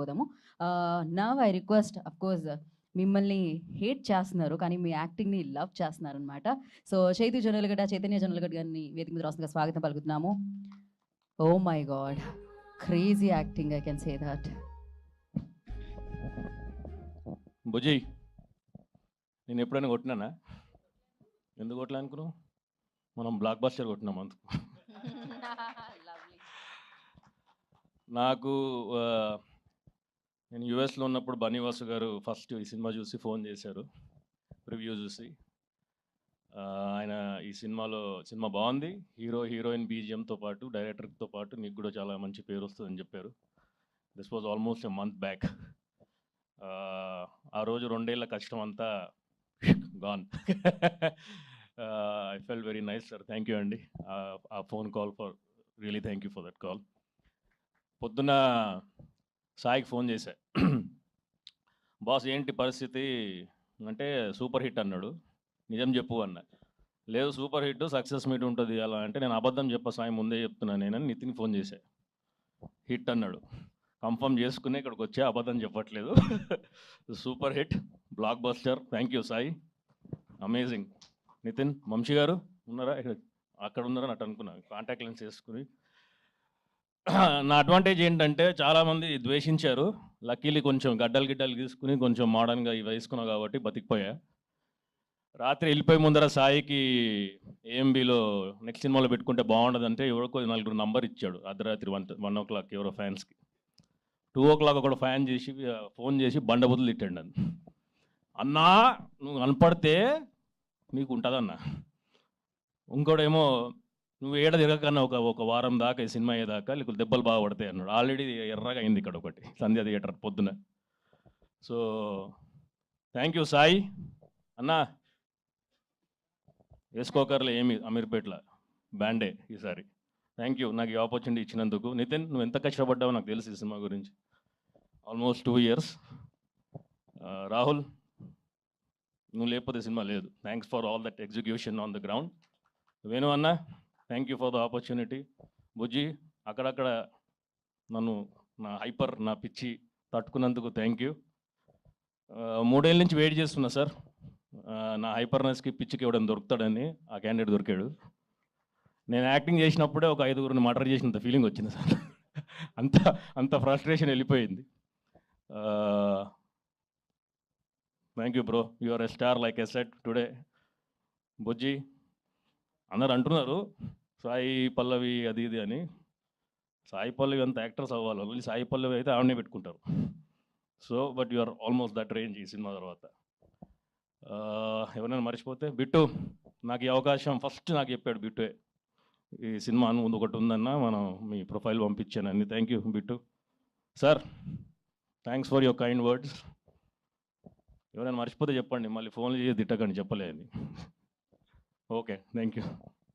పోదాము. Now I request of course మిమ్మల్ని hate చేస్తున్నారు. కానీ మీ యాక్టింగ్‌ని లవ్ చేస్తున్నారనమాట. సో, చైతన్య జొన్నలగడ్డ గారిని వేదిక మీద రాస్తుందిగా స్వాగతం పలుకుతున్నాము. Oh my god! Crazy acting I can say that. Bujji, నేను ఎప్పుడైనా కొట్టినానా? ఎందుకు కొట్టలే అనుకున్నావు? మనం బ్లాక్ బస్టర్ కొట్టినాం అందుకు. నాకు నేను యూఎస్లో ఉన్నప్పుడు బన్నీవాసు గారు ఫస్ట్ ఈ సినిమా చూసి ఫోన్ చేశారు, రివ్యూ చూసి. ఆయన ఈ సినిమా బాగుంది, హీరోయిన్ బీజిఎంతో పాటు డైరెక్టర్తో పాటు నీకు కూడా చాలా మంచి పేరు వస్తుందని చెప్పారు. This was almost a month back. ఆ రోజు 2 ఏళ్ల కష్టం అంతా gone. I felt very nice sir, thank you అండి. ఆ phone call for really thank you for that call. పొద్దున్న సాయికి ఫోన్ చేశా, బాస్ ఏంటి పరిస్థితి అంటే సూపర్ హిట్ అన్నాడు. నిజం చెప్పు అన్న. లేదు సూపర్ హిట్ సక్సెస్ మీట్ ఉంటుంది అలా అంటే, నేను అబద్ధం చెప్ప సాయి ముందే చెప్తున్నాను నేనని నితిన్ ఫోన్ చేశా. హిట్ అన్నాడు. కన్ఫర్మ్ చేసుకుని ఇక్కడికి వచ్చా, అబద్ధం చెప్పట్లేదు. Super hit, blockbuster. Thank you Sai, amazing. Nitin, Vamsi గారు ఉన్నారా? అక్కడ ఉన్నారని అటు అనుకున్నాను, కాంటాక్ట్ లెన్స్ చేసుకుని. నా అడ్వాంటేజ్ ఏంటంటే చాలామంది ద్వేషించారు, లక్కీలీ కొంచెం గడ్డలు తీసుకుని కొంచెం మోడర్న్గా ఇవి వేసుకున్నావు కాబట్టి బతికిపోయా. రాత్రి వెళ్ళిపోయి ముందర సాయికి ఏఎంబీలో నెక్స్ట్ సినిమాలో పెట్టుకుంటే బాగుండదంటే ఎవరికో 4 నంబర్ ఇచ్చాడు అర్ధరాత్రి 1 o'clock ఎవరో ఫ్యాన్స్కి. 2 o'clock ఒకడు ఫోన్ చేసి బండబుద్ధులు తిట్టాడు నన్ను. అన్నా నువ్వు కనపడితే నీకు ఉంటుందన్న. ఇంకోడేమో నువ్వు ఏడ తిరగకన్నా ఒక వారం దాకా ఈ సినిమా అయ్యేదాకా నీకు దెబ్బలు బాగా పడతాయి అన్నాడు. ఆల్రెడీ ఎర్రగా అయింది ఇక్కడ ఒకటి సంధ్య థియేటర్ పొద్దున. సో థ్యాంక్ యూ సాయి అన్నా. వేసుకోకర్లే ఏమి అమీర్పేట్ల బ్యాండే ఈసారి. థ్యాంక్ యూ నాకు ఈ ఆపర్చునిటీ ఇచ్చినందుకు. నితిన్, నువ్వు ఎంత కష్టపడ్డావో నాకు తెలుసు ఈ సినిమా గురించి, ఆల్మోస్ట్ 2 years. రాహుల్, నువ్వు లేకపోతే సినిమా లేదు. Thanks for all that execution on the ground. Venu అన్న, thank you for the opportunity. Bujji, అక్కడక్కడ నన్ను నా పిచ్చి తట్టుకున్నందుకు థ్యాంక్ యూ. 3 ఏళ్ళ నుంచి వెయిట్ చేస్తున్నా సార్, నా హైపర్నెస్కి పిచ్చికి ఇవ్వడం దొరుకుతాడని. ఆ క్యాండిడేట్ దొరికాడు. నేను యాక్టింగ్ చేసినప్పుడే ఒక 5గురిని మర్డర్ చేసినంత ఫీలింగ్ వచ్చింది సార్. అంత ఫ్రస్ట్రేషన్ వెళ్ళిపోయింది. Thank you bro, you are a star like a set today. Bujji, అందరు అంటున్నారు సాయి పల్లవి అది ఇది అని. సాయి పల్లవి అంత యాక్టర్స్ అవ్వాలి, ఓన్లీ సాయి పల్లవి అయితే ఆవిడనే పెట్టుకుంటారు. So but you are almost that range ఈ సినిమా తర్వాత. ఎవరైనా మర్చిపోతే బిట్టు, నాకు ఈ అవకాశం ఫస్ట్ నాకు చెప్పాడు బిట్టే, ఈ సినిమా ముందు ఒకటి ఉందన్న, మనం మీ ప్రొఫైల్ పంపించానని. Thank you Bittu sir, thanks for your kind words. ఎవరైనా మర్చిపోతే చెప్పండి, మళ్ళీ ఫోన్లు చేసి తిట్టకండి చెప్పలేదు. Okay, thank you.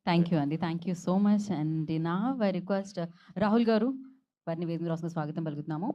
Thank you అండి, thank you so much. And now I request Rahul గారు వారిని వేదిక మీద రాసిన స్వాగతం పలుకుతున్నాము.